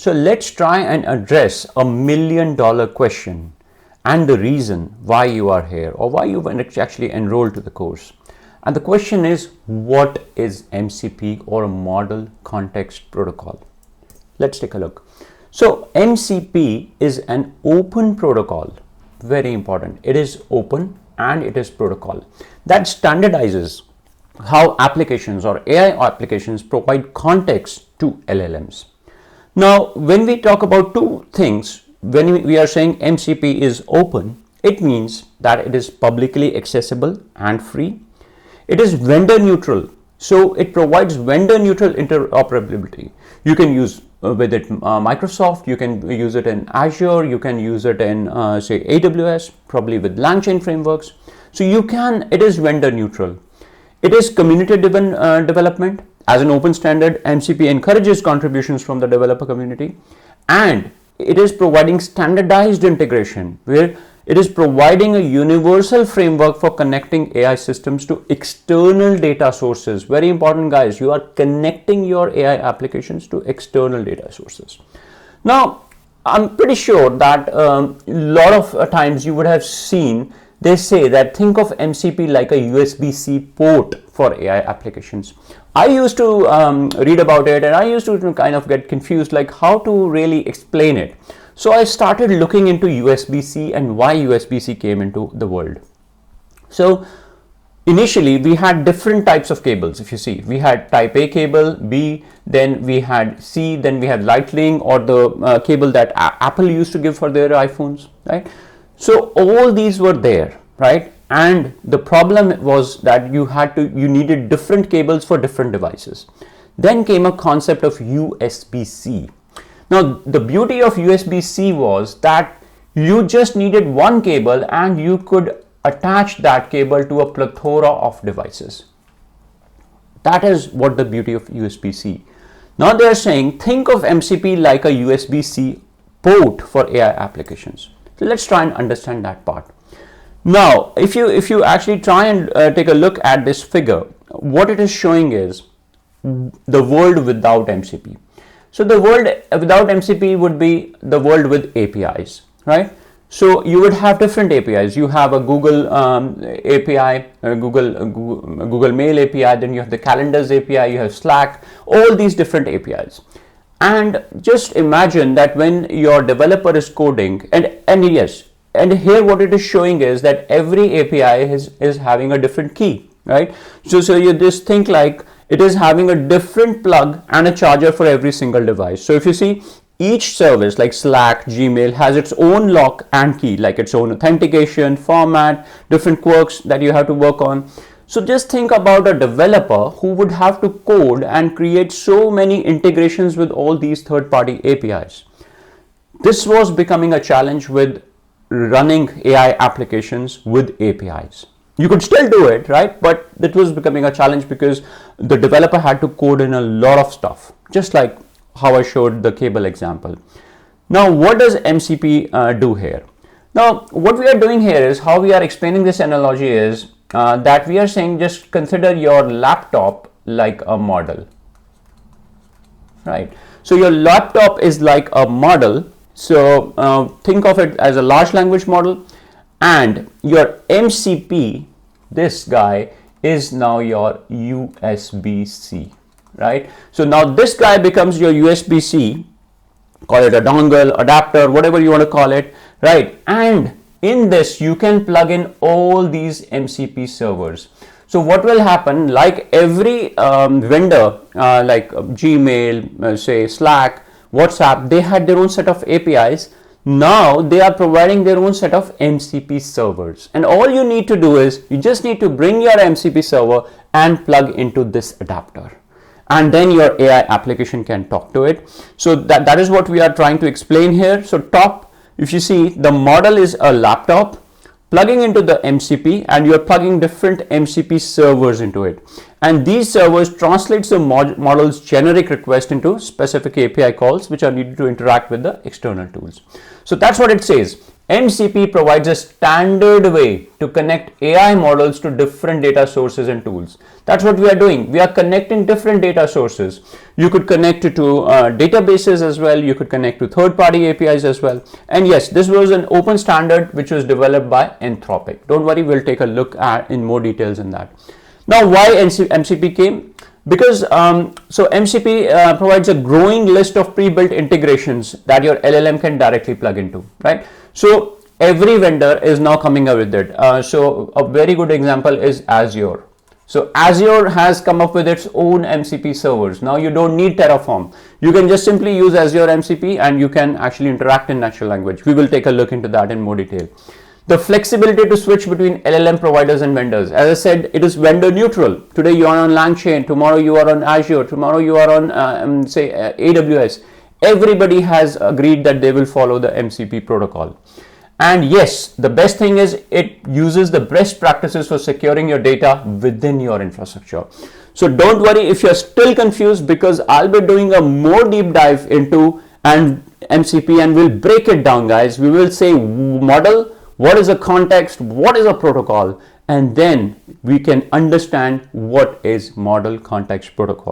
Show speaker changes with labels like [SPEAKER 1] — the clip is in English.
[SPEAKER 1] So let's try and address $1 million question and the reason why you are here or why you actually enrolled to the course. And the question is, what is MCP, or a Model Context Protocol? Let's take a look. So MCP is an open protocol. Very important. It is open and it is protocol that standardizes how applications or AI applications provide context to LLMs. Now, when we talk about two things, when we are saying MCP is open, it means that it is publicly accessible and free. It is vendor neutral, so it provides vendor neutral interoperability. You can use with it Microsoft, you can use it in Azure, you can use it in say AWS, probably with LangChain frameworks. So it is vendor neutral. It is community driven development. As an open standard, MCP encourages contributions from the developer community, and it is providing standardized integration where it is providing a universal framework for connecting AI systems to external data sources. Very important, guys. You are connecting your AI applications to external data sources. Now, I'm pretty sure that a lot of times you would have seen they say that think of MCP like a USB-C port for AI applications. I used to read about it, and I used to kind of get confused like how to really explain it. So I started looking into USB-C and why USB-C came into the world. So initially we had different types of cables. If you see, we had type A cable, B, then we had C, then we had lightning, or the cable that Apple used to give for their iPhones, right? So all these were there, right? And the problem was that you needed different cables for different devices. Then came a concept of USB-C. Now, the beauty of USB-C was that you just needed one cable and you could attach that cable to a plethora of devices. That is what the beauty of USB-C. Now they are saying, think of MCP like a USB-C port for AI applications. So let's try and understand that part. Now, if you actually try and take a look at this figure, what it is showing is the world without MCP. So the world without MCP would be the world with APIs, right? So you would have different APIs. You have a Google API, Google Mail API, then you have the Calendars API, you have Slack, all these different APIs. And just imagine that when your developer is coding, and here what it is showing is that every API is having a different key, right? So you just think like it is having a different plug and a charger for every single device. So if you see, each service like Slack, Gmail has its own lock and key, like its own authentication, format, different quirks that you have to work on. So just think about a developer who would have to code and create so many integrations with all these third-party APIs. This was becoming a challenge with running AI applications with APIs. You could still do it, right? But it was becoming a challenge because the developer had to code in a lot of stuff, just like how I showed the cable example. Now, what does MCP do here? Now, what we are doing here is how we are explaining this analogy is that we are saying just consider your laptop like a model, right? So your laptop is like a model. So think of it as a large language model, and your MCP, this guy, is now your USB-C, right? So now this guy becomes your USB-C, call it a dongle, adapter, whatever you want to call it, right? And in this, you can plug in all these MCP servers. So what will happen, like every vendor, like Gmail, say Slack, WhatsApp, they had their own set of APIs. Now they are providing their own set of MCP servers. And all you need to do is you just need to bring your MCP server and plug into this adapter. And then your AI application can talk to it. So that is what we are trying to explain here. So top, if you see, the model is a laptop plugging into the MCP, and you're plugging different MCP servers into it. And these servers translates the model's generic request into specific API calls, which are needed to interact with the external tools. So that's what it says. MCP provides a standard way to connect AI models to different data sources and tools. That's what we are doing. We are connecting different data sources. You could connect to databases as well. You could connect to third-party APIs as well. And yes, this was an open standard which was developed by Anthropic. Don't worry, we'll take a look at in more details in that. Now, why MCP came? Because so MCP provides a growing list of pre-built integrations that your LLM can directly plug into, right? So every vendor is now coming up with it. So a very good example is Azure. So Azure has come up with its own MCP servers. Now you don't need Terraform. You can just simply use Azure MCP and you can actually interact in natural language. We will take a look into that in more detail. The flexibility to switch between LLM providers and vendors. As I said, it is vendor neutral. Today you are on LangChain, tomorrow you are on Azure, tomorrow you are on AWS. Everybody has agreed that they will follow the MCP protocol. And yes, the best thing is it uses the best practices for securing your data within your infrastructure. So don't worry if you're still confused, because I'll be doing a more deep dive into MCP and we'll break it down, guys. We will say model, what is a context, what is a protocol, and then we can understand what is model context protocol.